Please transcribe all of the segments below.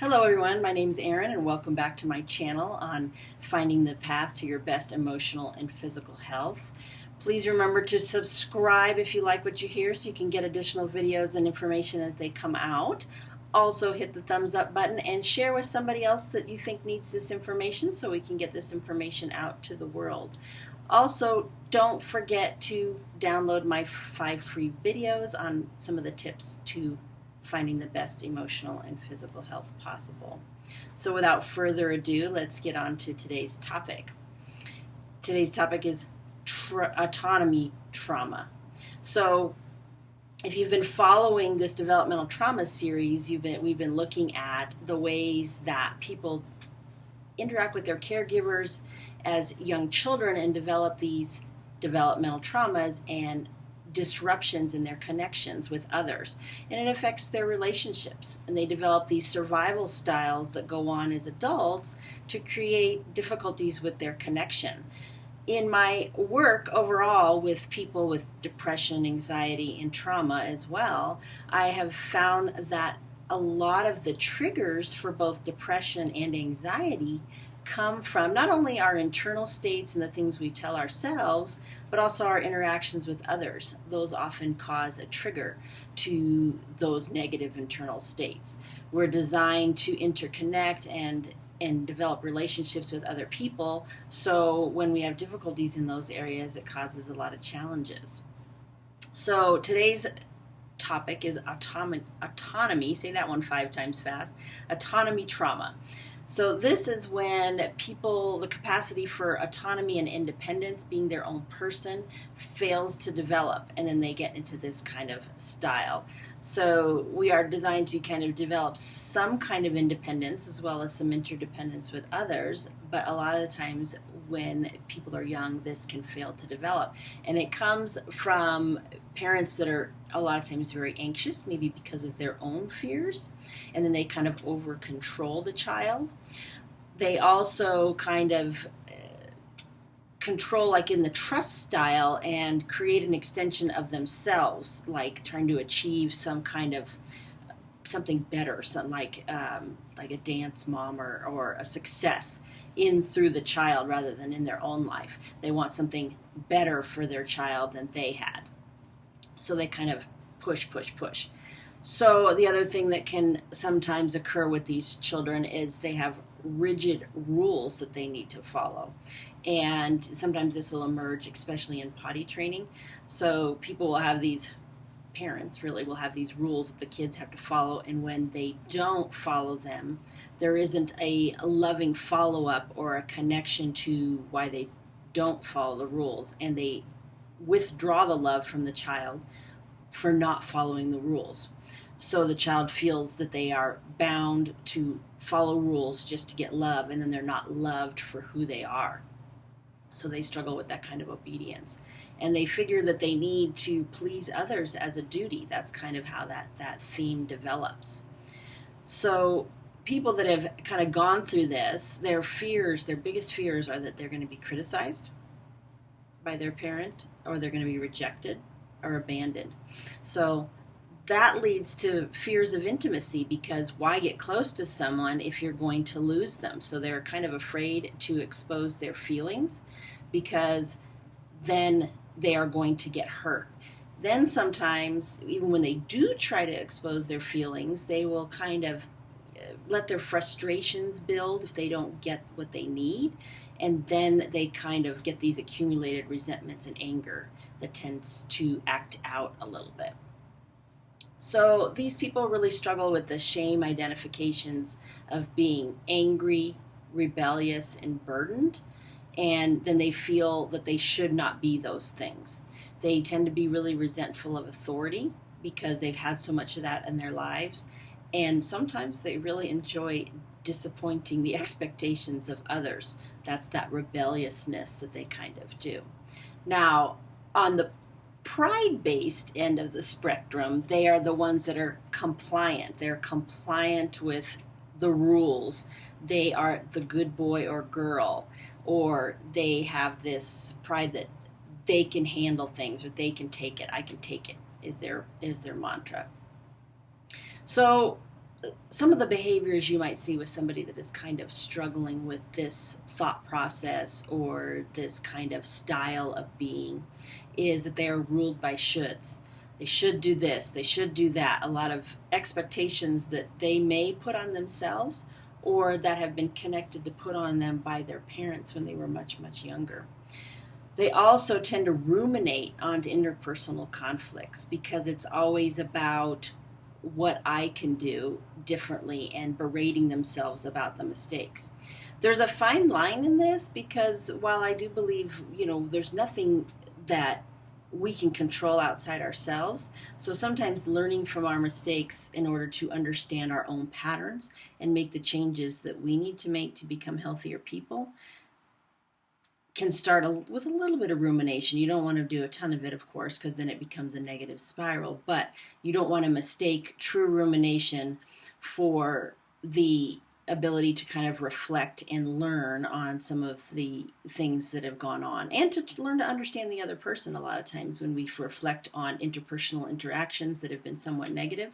Hello everyone, my name is Erin and welcome back to my channel on finding the path to your best emotional and physical health. Please remember to subscribe if you like what you hear so you can get additional videos and information as they come out. Also hit the thumbs up button and share with somebody else that you think needs this information so we can get this information out to the world. Also, don't forget to download my 5 free videos on some of the tips to finding the best emotional and physical health possible. So without further ado, let's get on to today's topic. Today's topic is autonomy trauma. So if you've been following this developmental trauma series, we've been looking at the ways that people interact with their caregivers as young children and develop these developmental traumas and disruptions in their connections with others, and it affects their relationships, and they develop these survival styles that go on as adults to create difficulties with their connection. In my work overall with people with depression, anxiety, and trauma as well, I have found that a lot of the triggers for both depression and anxiety come from not only our internal states and the things we tell ourselves, but also our interactions with others. Those often cause a trigger to those negative internal states. We're designed to interconnect and develop relationships with other people, so when we have difficulties in those areas, it causes a lot of challenges. So today's topic is autonomy, say that one 5 times fast, autonomy trauma. So this is when people, the capacity for autonomy and independence, being their own person, fails to develop, and then they get into this kind of style. So we are designed to kind of develop some kind of independence as well as some interdependence with others, but a lot of the times when people are young, this can fail to develop. And it comes from parents that are a lot of times very anxious, maybe because of their own fears, and then they kind of over control the child. They also kind of control, like in the trust style, and create an extension of themselves, like trying to achieve some kind of something better, something like a dance mom or a success in through the child rather than in their own life. They want something better for their child than they had. So they kind of push. So the other thing that can sometimes occur with these children is they have rigid rules that they need to follow. And sometimes this will emerge, especially in potty training. So people will have these, parents really will have these rules that the kids have to follow, and when they don't follow them, there isn't a loving follow-up or a connection to why they don't follow the rules, and they withdraw the love from the child for not following the rules. So the child feels that they are bound to follow rules just to get love, and then they're not loved for who they are. So they struggle with that kind of obedience. And they figure that they need to please others as a duty. That's kind of how that theme develops. So people that have kind of gone through this, their biggest fears are that they're going to be criticized by their parent, or they're going to be rejected or abandoned. So that leads to fears of intimacy, because why get close to someone if you're going to lose them? So they're kind of afraid to expose their feelings, because then they are going to get hurt. Then sometimes, even when they do try to expose their feelings, they will kind of let their frustrations build if they don't get what they need, and then they kind of get these accumulated resentments and anger that tends to act out a little bit. So these people really struggle with the shame identifications of being angry, rebellious, and burdened, and then they feel that they should not be those things. They tend to be really resentful of authority because they've had so much of that in their lives, and sometimes they really enjoy disappointing the expectations of others. That's that rebelliousness that they kind of do. Now, on the pride-based end of the spectrum, they are the ones that are compliant. They're compliant with the rules. They are the good boy or girl, or they have this pride that they can handle things, or they can take it. I can take it is their mantra. So some of the behaviors you might see with somebody that is kind of struggling with this thought process or this kind of style of being is that they are ruled by shoulds. They should do this, they should do that. A lot of expectations that they may put on themselves or that have been connected to put on them by their parents when they were much, much younger. They also tend to ruminate onto interpersonal conflicts because it's always about what I can do differently and berating themselves about the mistakes. There's a fine line in this because while I do believe, there's nothing that we can control outside ourselves. So sometimes learning from our mistakes in order to understand our own patterns and make the changes that we need to make to become healthier people can start with a little bit of rumination. You don't want to do a ton of it, of course, because then it becomes a negative spiral. But you don't want to mistake true rumination for the ability to kind of reflect and learn on some of the things that have gone on and to learn to understand the other person. A lot of times when we reflect on interpersonal interactions that have been somewhat negative,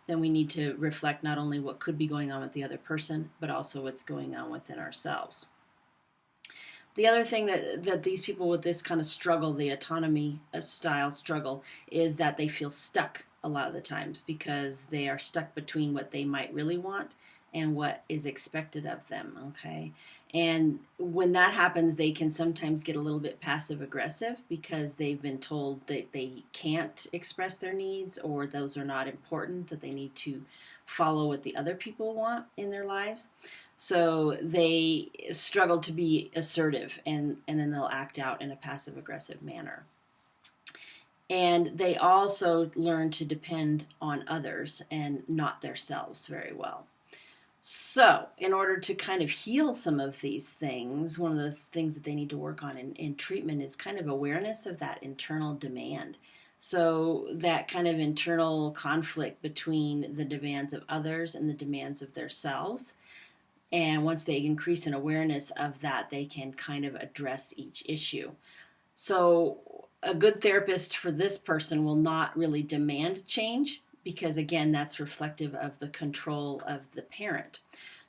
then we need to reflect not only what could be going on with the other person, but also what's going on within ourselves. The other thing that these people with this kind of struggle, the autonomy style struggle, is that they feel stuck a lot of the times because they are stuck between what they might really want and what is expected of them, okay? And when that happens, they can sometimes get a little bit passive aggressive because they've been told that they can't express their needs or those are not important, that they need to follow what the other people want in their lives. So they struggle to be assertive and then they'll act out in a passive aggressive manner. And they also learn to depend on others and not themselves very well. So in order to kind of heal some of these things, one of the things that they need to work on in treatment is kind of awareness of that internal demand. So that kind of internal conflict between the demands of others and the demands of themselves. And once they increase in awareness of that, they can kind of address each issue. So a good therapist for this person will not really demand change because, again, that's reflective of the control of the parent.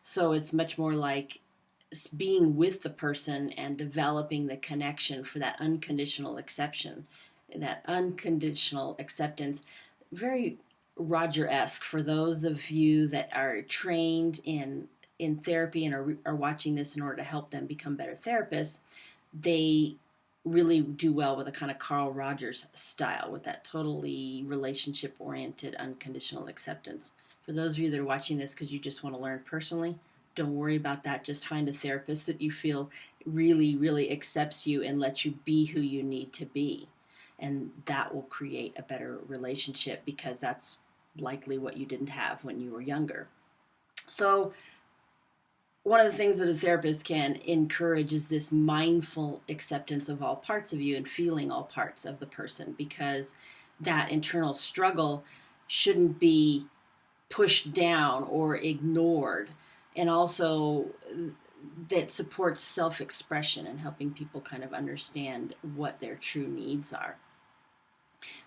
So it's much more like being with the person and developing the connection for that unconditional acceptance. That unconditional acceptance, very Roger-esque for those of you that are trained in therapy and are watching this in order to help them become better therapists. They really do well with a kind of Carl Rogers style with that totally relationship-oriented unconditional acceptance. For those of you that are watching this because you just want to learn personally, don't worry about that. Just find a therapist that you feel really, really accepts you and lets you be who you need to be. And that will create a better relationship because that's likely what you didn't have when you were younger. So one of the things that a therapist can encourage is this mindful acceptance of all parts of you and feeling all parts of the person, because that internal struggle shouldn't be pushed down or ignored. And also that supports self-expression and helping people kind of understand what their true needs are.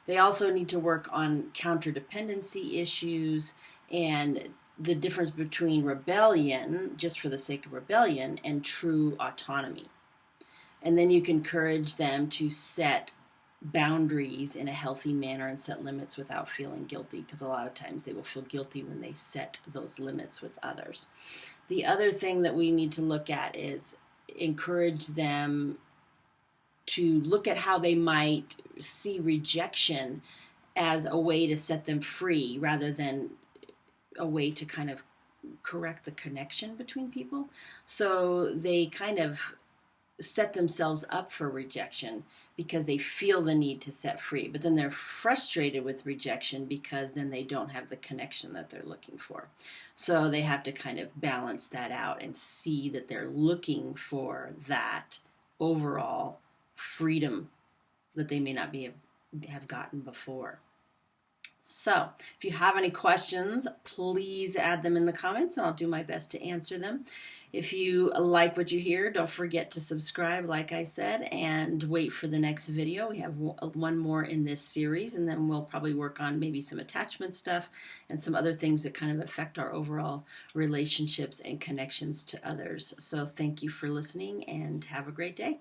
They also need to work on counterdependency issues and the difference between rebellion, just for the sake of rebellion, and true autonomy. And then you can encourage them to set boundaries in a healthy manner and set limits without feeling guilty, because a lot of times they will feel guilty when they set those limits with others. The other thing that we need to look at is encourage them to look at how they might see rejection as a way to set them free rather than a way to kind of correct the connection between people. So they kind of set themselves up for rejection because they feel the need to set free, but then they're frustrated with rejection because then they don't have the connection that they're looking for. So they have to kind of balance that out and see that they're looking for that overall freedom that they may not have gotten before. So if you have any questions, please add them in the comments and I'll do my best to answer them. If you like what you hear, don't forget to subscribe, like I said, and wait for the next video. We have one more in this series, and then we'll probably work on maybe some attachment stuff and some other things that kind of affect our overall relationships and connections to others. So thank you for listening and have a great day.